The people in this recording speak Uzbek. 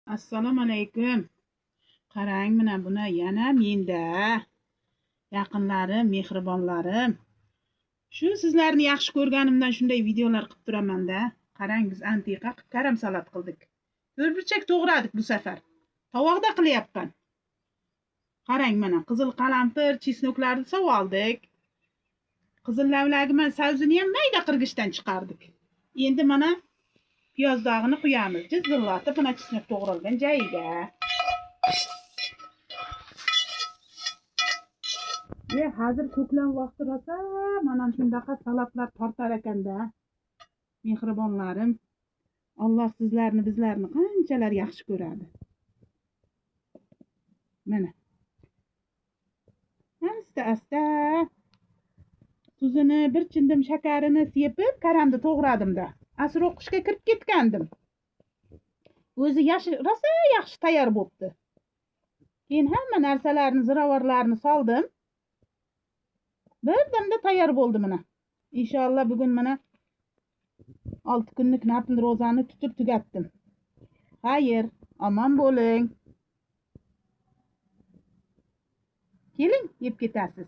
Assalomu alaykum. Qarang, mana buni yana menda. Yaqinlarim, mehribonlarim. Shu sizlarni yaxshi ko'rganimdan shunday videolar qilib turaman-da. Qarang, biz antiqa karam salat qildik. To'rtburchak to'g'radik bu safar. Tovoqda qilyapman. Qarang, mana qizil qalampir, chesnoklarni sovoldik. Qizil lavlagi sabzini ham mayda qirg'ichdan chiqardik. Endi mana piyoz dog'ini qo'yamiz. Jizzillatib, mana chesnok to'g'ralgan joyiga. Hozir ko'klam vaqti rosa mana shunaqa salatlar tortar ekanda. Mehribonlarim, Alloh sizlarni, bizlarni qanchalar yaxshi ko'radi. Mana. Asta-asta tuzini, bir chindim shakarini sepib, karamni to'g'radim-da. Asr o'qishga kirib ketgandim. O'zi rosa yaxshi tayyor bo'pti. Keyin hamma narsalarni, ziravorlarni soldim. Bir damda tayyor bo'ldi mana. Inshaalloh bugun mana 6 kunlik nafl ro'zani tutib tugatdim. Xayr, omon bo'ling. Keling, yeb ketasiz.